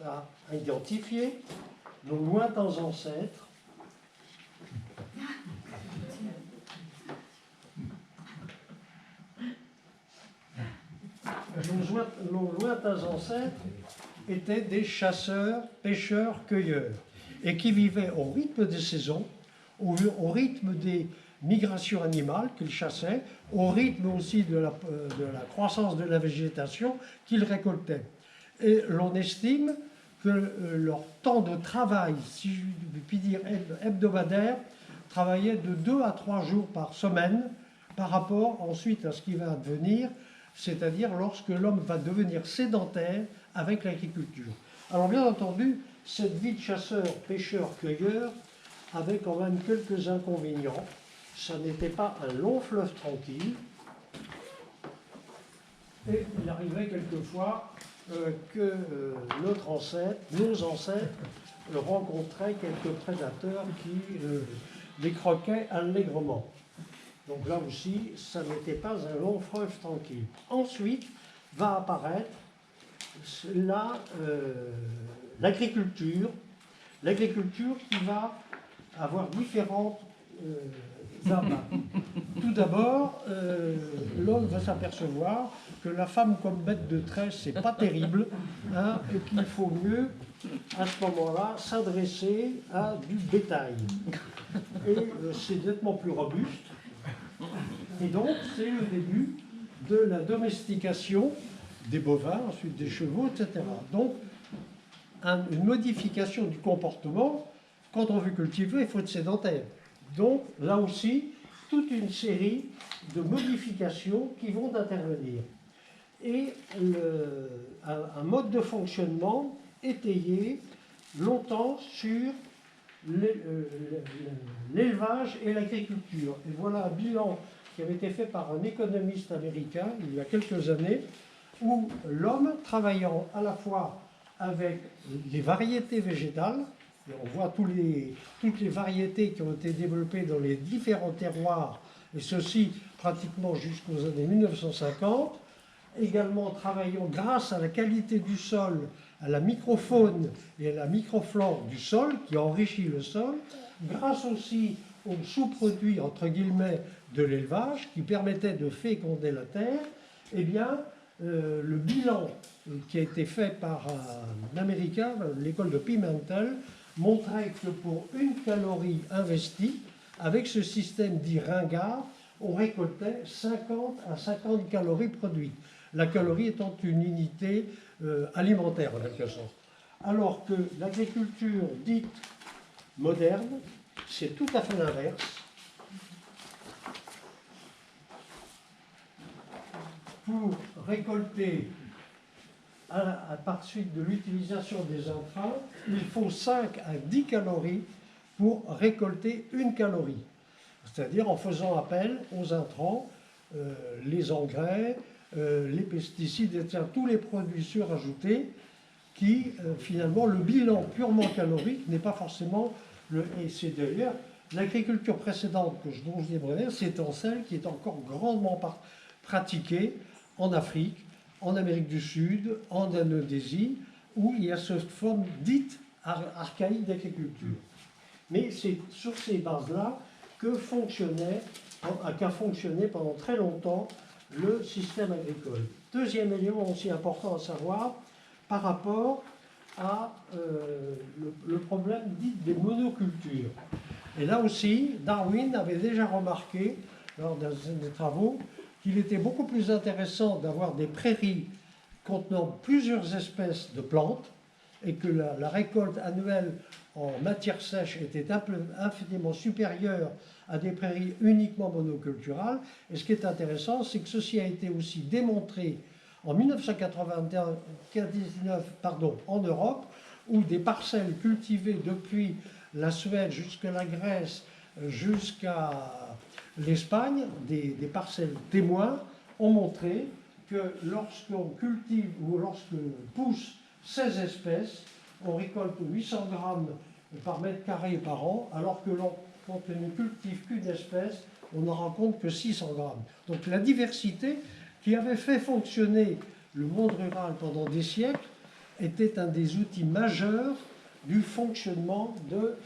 à identifier nos lointains ancêtres. Nos lointains ancêtres étaient des chasseurs, pêcheurs, cueilleurs, et qui vivaient au rythme des saisons, au rythme des migrations animales qu'ils chassaient, au rythme aussi de la croissance de la végétation qu'ils récoltaient. Et l'on estime que leur temps de travail, si je puis dire hebdomadaire, travaillait de 2 à 3 jours par semaine par rapport ensuite à ce qui va advenir, c'est-à-dire lorsque l'homme va devenir sédentaire avec l'agriculture. Alors bien entendu, cette vie de chasseur, pêcheur, cueilleur avait quand même quelques inconvénients. Ça n'était pas un long fleuve tranquille. Et il arrivait quelquefois que nos ancêtres rencontraient quelques prédateurs qui les croquaient allègrement. Donc là aussi, ça n'était pas un long fleuve tranquille. Ensuite va apparaître l'agriculture qui va avoir différentes impacts. Tout d'abord, l'homme va s'apercevoir que la femme comme bête de trait, c'est pas terrible, hein, et qu'il faut mieux, à ce moment-là, s'adresser à du bétail. Et c'est nettement plus robuste. Et donc, c'est le début de la domestication des bovins, ensuite des chevaux, etc. Donc, une modification du comportement. Quand on veut cultiver, il faut être sédentaire. Donc, là aussi, toute une série de modifications qui vont intervenir. Et un mode de fonctionnement étayé longtemps sur l'élevage et l'agriculture. Et voilà un bilan qui avait été fait par un économiste américain il y a quelques années, où l'homme, travaillant à la fois avec les variétés végétales, et on voit toutes les variétés qui ont été développées dans les différents terroirs, et ceci pratiquement jusqu'aux années 1950, également travaillant grâce à la qualité du sol, à la microfaune et à la microflore du sol, qui enrichit le sol, grâce aussi aux sous-produits, entre guillemets, de l'élevage, qui permettaient de féconder la terre. Eh bien, le bilan qui a été fait par un Américain, l'école de Pimentel, montrait que pour une calorie investie, avec ce système dit ringard, on récoltait 50 à 50 calories produites. La calorie étant une unité alimentaire, en quelque sorte. Alors que l'agriculture dite moderne, c'est tout à fait l'inverse. Pour récolter, par suite de l'utilisation des intrants, il faut 5 à 10 calories pour récolter une calorie. C'est-à-dire en faisant appel aux intrants, les engrais, les pesticides, etc., tous les produits surajoutés qui, finalement, le bilan purement calorique n'est pas forcément et c'est d'ailleurs l'agriculture précédente dont je viens, c'est celle qui est encore grandement pratiquée en Afrique, en Amérique du Sud, en Indonésie, où il y a cette forme dite archaïque d'agriculture. Mais c'est sur ces bases-là qu'a fonctionné pendant très longtemps le système agricole. Deuxième élément aussi important à savoir, par rapport à le problème dit des monocultures. Et là aussi, Darwin avait déjà remarqué, lors des travaux, qu'il était beaucoup plus intéressant d'avoir des prairies contenant plusieurs espèces de plantes et que la récolte annuelle en matière sèche était infiniment supérieure à des prairies uniquement monoculturales. Et ce qui est intéressant, c'est que ceci a été aussi démontré en 1999 en Europe, où des parcelles cultivées depuis la Suède jusqu'à la Grèce, jusqu'à l'Espagne, des parcelles témoins, ont montré que lorsqu'on cultive ou lorsqu'on pousse 16 espèces, on récolte 800 grammes par mètre carré par an, alors que quand on ne cultive qu'une espèce, on n'en rencontre que 600 grammes. Donc la diversité qui avait fait fonctionner le monde rural pendant des siècles était un des outils majeurs du fonctionnement de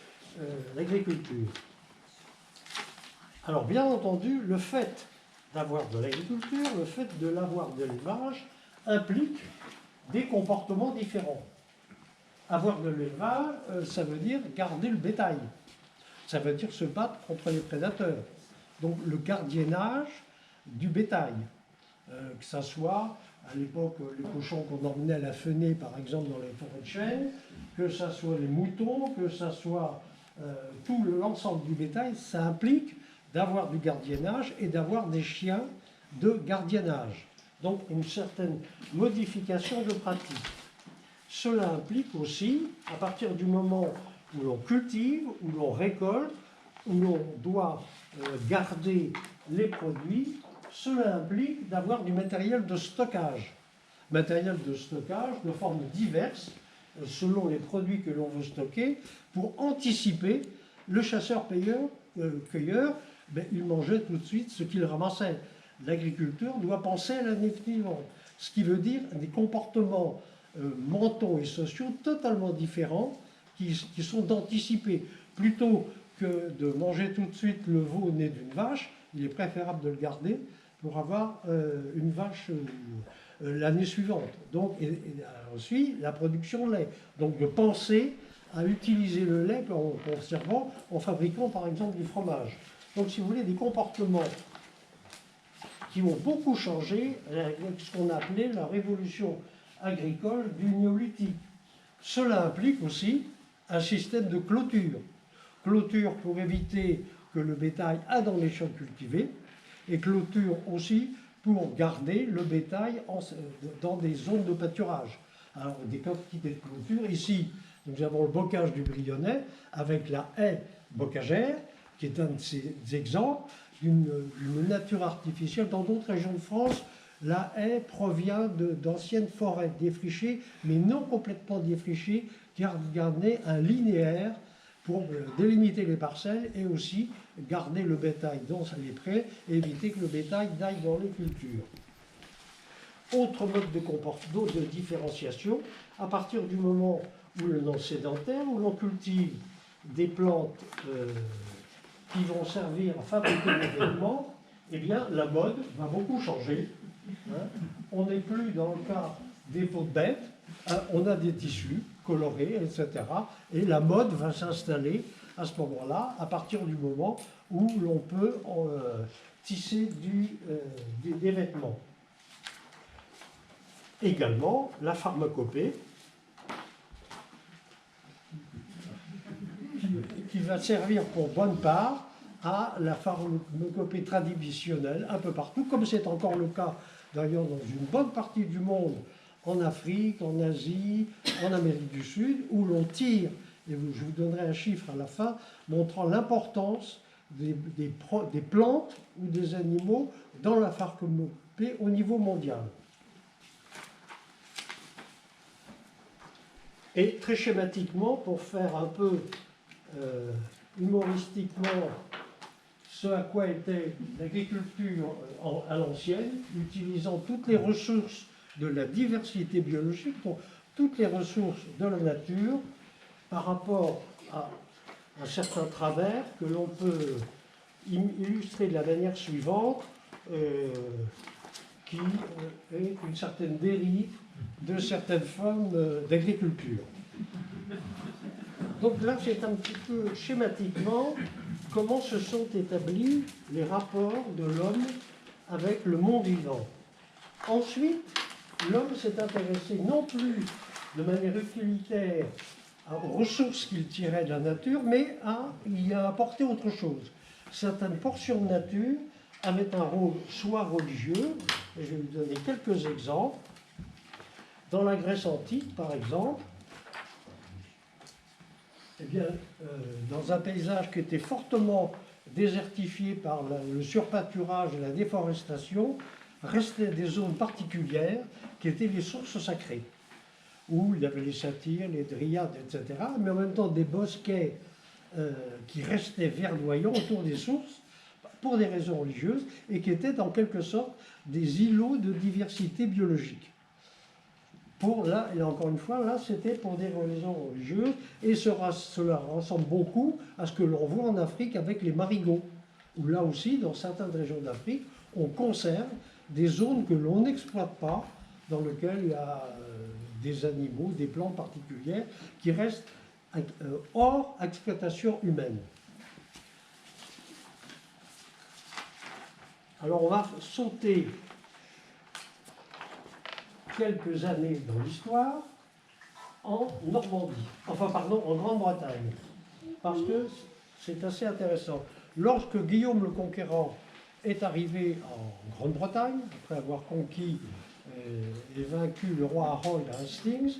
l'agriculture. Alors, bien entendu, le fait d'avoir de l'agriculture, le fait de l'avoir de l'élevage, implique des comportements différents. Avoir de l'élevage, ça veut dire garder le bétail. Ça veut dire se battre contre les prédateurs. Donc le gardiennage du bétail, que ce soit à l'époque les cochons qu'on emmenait à la Fenée, par exemple, dans les forêts de chênes, que ce soit les moutons, que ce soit tout l'ensemble du bétail, ça implique d'avoir du gardiennage et d'avoir des chiens de gardiennage. Donc une certaine modification de pratique. Cela implique aussi, à partir du moment où l'on cultive, où l'on récolte, où l'on doit garder les produits, cela implique d'avoir du matériel de stockage. Matériel de stockage de formes diverses, selon les produits que l'on veut stocker, pour anticiper le chasseur-cueilleur, il mangeait tout de suite ce qu'il ramassait. L'agriculteur doit penser à l'année suivante, ce qui veut dire des comportements mentaux et sociaux totalement différents qui sont d'anticiper. Plutôt que de manger tout de suite le veau né d'une vache, il est préférable de le garder pour avoir une vache l'année suivante. Donc, et ensuite, la production de lait. Donc, de penser à utiliser le lait en conservant, en fabriquant par exemple du fromage. Donc, si vous voulez, des comportements qui ont beaucoup changé avec ce qu'on a appelé la révolution agricole du néolithique. Cela implique aussi un système de clôture. Clôture pour éviter que le bétail aille dans les champs cultivés, et clôture aussi pour garder le bétail dans des zones de pâturage. Alors, des quantités de clôture. Ici, nous avons le bocage du Brionnais avec la haie bocagère, qui est un de ces exemples d'une nature artificielle. Dans d'autres régions de France, la haie provient d'anciennes forêts défrichées, mais non complètement défrichées, qui gardaient un linéaire pour délimiter les parcelles et aussi garder le bétail dans les prés et éviter que le bétail n'aille dans les cultures. Autre mode de différenciation, à partir du moment où l'on est sédentaire, où l'on cultive des plantes qui vont servir à fabriquer des vêtements, eh bien la mode va beaucoup changer. On n'est plus dans le cas des peaux de bêtes, on a des tissus colorés, etc. Et la mode va s'installer à ce moment-là, à partir du moment où l'on peut tisser des vêtements. Également, la pharmacopée, qui va servir pour bonne part à la pharmacopée traditionnelle un peu partout, comme c'est encore le cas d'ailleurs dans une bonne partie du monde, en Afrique, en Asie, en Amérique du Sud, où l'on tire, et je vous donnerai un chiffre à la fin, montrant l'importance des plantes ou des animaux dans la pharmacopée au niveau mondial. Et très schématiquement, pour faire un peu humoristiquement ce à quoi était l'agriculture à l'ancienne, utilisant toutes les ressources de la diversité biologique, donc toutes les ressources de la nature, par rapport à un certain travers que l'on peut illustrer de la manière suivante, qui est une certaine dérive de certaines formes d'agriculture. Donc là, c'est un petit peu schématiquement comment se sont établis les rapports de l'homme avec le monde vivant. Ensuite, l'homme s'est intéressé non plus de manière utilitaire aux ressources qu'il tirait de la nature, mais il y a apporté autre chose. Certaines portions de nature avaient un rôle soit religieux, et je vais vous donner quelques exemples. Dans la Grèce antique, par exemple, eh bien, dans un paysage qui était fortement désertifié par le surpâturage et la déforestation, restaient des zones particulières qui étaient les sources sacrées, où il y avait les satyres, les dryades, etc., mais en même temps des bosquets qui restaient verdoyants autour des sources, pour des raisons religieuses, et qui étaient en quelque sorte des îlots de diversité biologique. pour là, et encore une fois, là c'était pour des raisons religieuses, et cela ressemble beaucoup à ce que l'on voit en Afrique avec les marigots, où là aussi, dans certaines régions d'Afrique, on conserve des zones que l'on n'exploite pas, dans lesquelles il y a des animaux, des plantes particulières, qui restent hors exploitation humaine. Alors on va sauter quelques années dans l'histoire en Normandie, enfin pardon, en Grande-Bretagne, parce que c'est assez intéressant. Lorsque Guillaume le Conquérant est arrivé en Grande-Bretagne, après avoir conquis et vaincu le roi Harold à Hastings,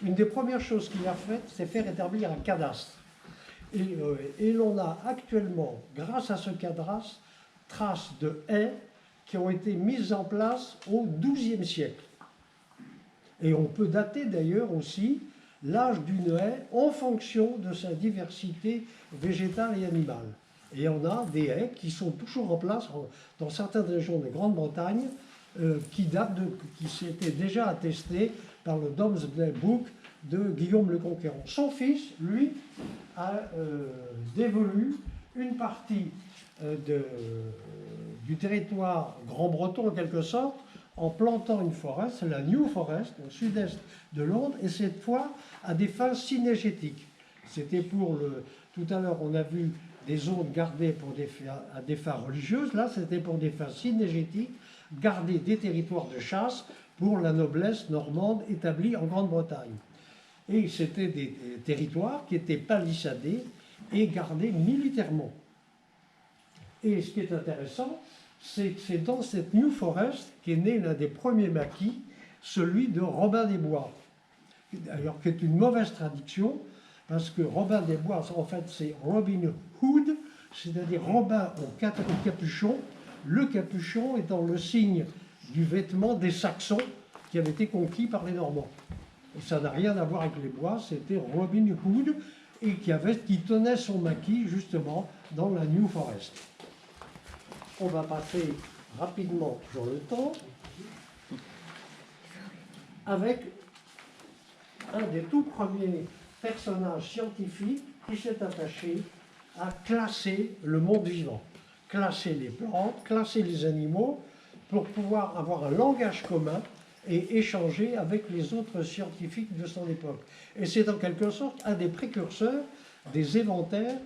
une des premières choses qu'il a faites, c'est faire établir un cadastre. Et l'on a actuellement, grâce à ce cadastre, traces de haies qui ont été mises en place au XIIe siècle. Et on peut dater d'ailleurs aussi l'âge d'une haie en fonction de sa diversité végétale et animale. Et on a des haies qui sont toujours en place dans certaines régions de Grande-Bretagne qui s'étaient déjà attestées par le Domesday Book de Guillaume le Conquérant. Son fils, lui, a dévolu une partie du territoire grand-breton en quelque sorte, en plantant une forêt, c'est la New Forest, au sud-est de Londres, et cette fois à des fins synégétiques. C'était pour tout à l'heure, on a vu des zones gardées à des fins religieuses, là c'était pour des fins synégétiques, garder des territoires de chasse pour la noblesse normande établie en Grande-Bretagne. Et c'était des territoires qui étaient palissadés et gardés militairement. Et ce qui est intéressant, c'est que c'est dans cette New Forest qu'est né l'un des premiers maquis, celui de Robin des Bois. D'ailleurs, qui est une mauvaise traduction, parce que Robin des Bois, en fait, c'est Robin Hood, c'est-à-dire Robin au capuchon, le capuchon étant le signe du vêtement des Saxons qui avaient été conquis par les Normands. Et ça n'a rien à voir avec les bois, c'était Robin Hood, et qui tenait son maquis, justement, dans la New Forest. On va passer rapidement sur le temps avec un des tout premiers personnages scientifiques qui s'est attaché à classer le monde vivant, classer les plantes, classer les animaux, pour pouvoir avoir un langage commun et échanger avec les autres scientifiques de son époque. Et c'est en quelque sorte un des précurseurs des inventaires,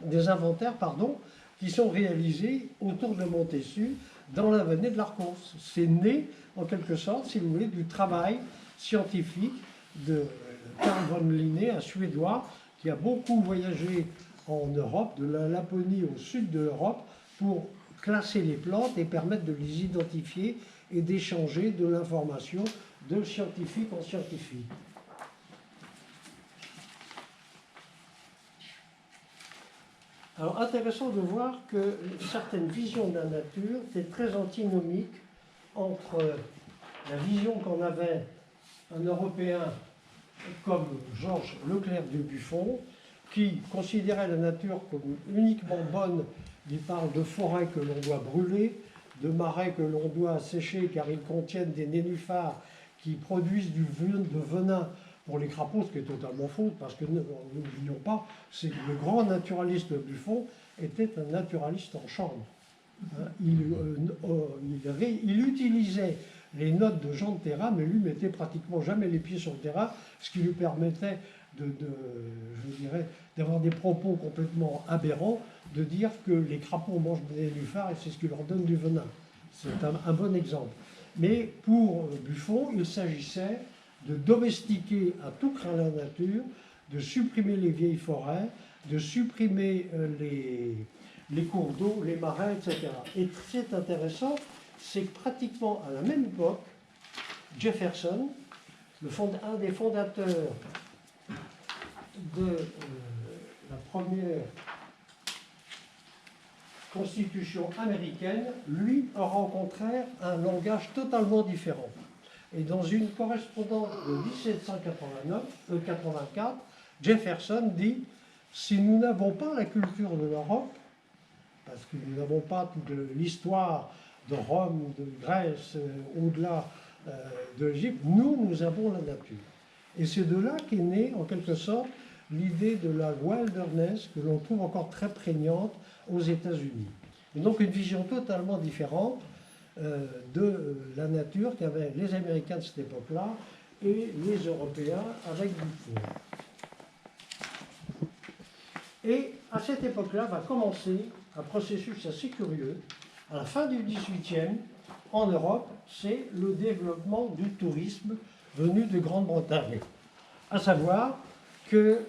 qui sont réalisés autour de Montessu dans la vallée de l'Arcos. C'est né, en quelque sorte, si vous voulez, du travail scientifique de Carl von Linné, un Suédois, qui a beaucoup voyagé en Europe, de la Laponie au sud de l'Europe, pour classer les plantes et permettre de les identifier et d'échanger de l'information de scientifique en scientifique. Alors, intéressant de voir que certaines visions de la nature étaient très antinomiques entre la vision qu'en avait un Européen comme Georges Leclerc de Buffon, qui considérait la nature comme uniquement bonne. Il parle de forêts que l'on doit brûler, de marais que l'on doit assécher car ils contiennent des nénuphars qui produisent de venin pour les crapauds, ce qui est totalement faux, parce que n'oublions pas, c'est que le grand naturaliste Buffon était un naturaliste en chambre. Il utilisait les notes de gens de terrain, mais lui mettait pratiquement jamais les pieds sur le terrain, ce qui lui permettait je dirais, d'avoir des propos complètement aberrants, de dire que les crapauds mangent des nénuphars et c'est ce qui leur donne du venin. C'est un bon exemple. Mais pour Buffon, il s'agissait de domestiquer à tout crin la nature, de supprimer les vieilles forêts, de supprimer les cours d'eau, les marais, etc. Et ce qui est intéressant, c'est que pratiquement à la même époque, Jefferson, un des fondateurs de la première constitution américaine, lui a rencontré un langage totalement différent. Et dans une correspondance de 1784, Jefferson dit « Si nous n'avons pas la culture de l'Europe, parce que nous n'avons pas toute l'histoire de Rome, de Grèce, au-delà de l'Égypte, nous avons la nature. Et c'est de là qu'est née, en quelque sorte, l'idée de la wilderness, que l'on trouve encore très prégnante aux États-Unis. Et donc une vision totalement différente de la nature qu'avaient les Américains de cette époque-là et les Européens avec Dufour. Et à cette époque-là va commencer un processus assez curieux. À la fin du XVIIIe, en Europe, c'est le développement du tourisme venu de Grande-Bretagne. À savoir que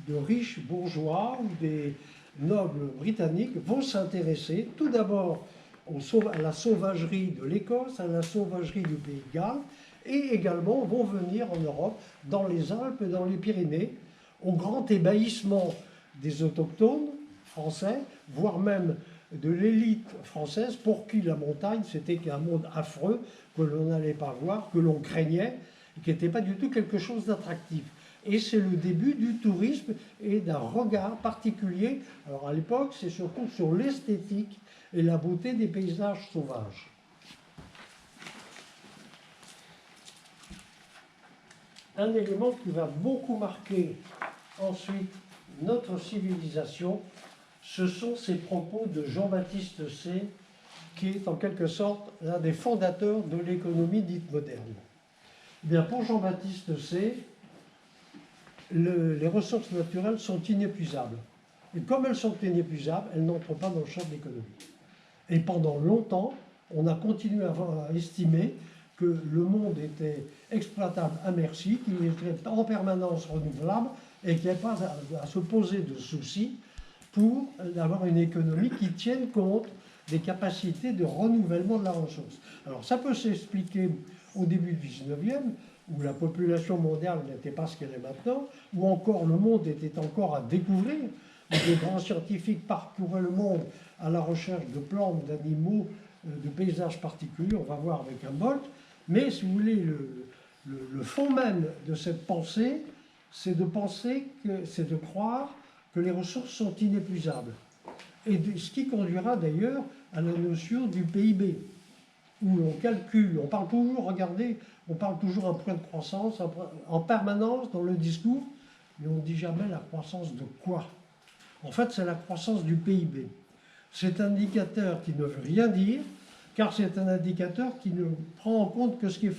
de riches bourgeois ou des nobles britanniques vont s'intéresser tout d'abord à la sauvagerie de l'Écosse, à la sauvagerie du Pays de Galles, et également vont venir en Europe, dans les Alpes et dans les Pyrénées, au grand ébahissement des autochtones français, voire même de l'élite française, pour qui la montagne, c'était qu'un monde affreux, que l'on n'allait pas voir, que l'on craignait, et qui n'était pas du tout quelque chose d'attractif. Et c'est le début du tourisme et d'un regard particulier. Alors à l'époque, c'est surtout sur l'esthétique et la beauté des paysages sauvages. Un élément qui va beaucoup marquer ensuite notre civilisation, ce sont ces propos de Jean-Baptiste Say, qui est en quelque sorte l'un des fondateurs de l'économie dite moderne. Eh bien, pour Jean-Baptiste Say, les ressources naturelles sont inépuisables. Et comme elles sont inépuisables, elles n'entrent pas dans le champ de l'économie. Et pendant longtemps, on a continué à estimer que le monde était exploitable à merci, qu'il était en permanence renouvelable et qu'il n'y avait pas à se poser de soucis pour avoir une économie qui tienne compte des capacités de renouvellement de la ressource. Alors ça peut s'expliquer au début du 19e, où la population mondiale n'était pas ce qu'elle est maintenant, où encore le monde était encore à découvrir, où des grands scientifiques parcouraient le monde à la recherche de plantes, d'animaux, de paysages particuliers, on va voir avec un Bolt, mais si vous voulez, le fond même de cette pensée, c'est de croire que les ressources sont inépuisables. Et ce qui conduira d'ailleurs à la notion du PIB, où on calcule, on parle toujours, regardez, on parle toujours un point de croissance en permanence dans le discours, mais on ne dit jamais la croissance de quoi. En fait, c'est la croissance du PIB. C'est un indicateur qui ne veut rien dire, car c'est un indicateur qui ne prend en compte que ce qui est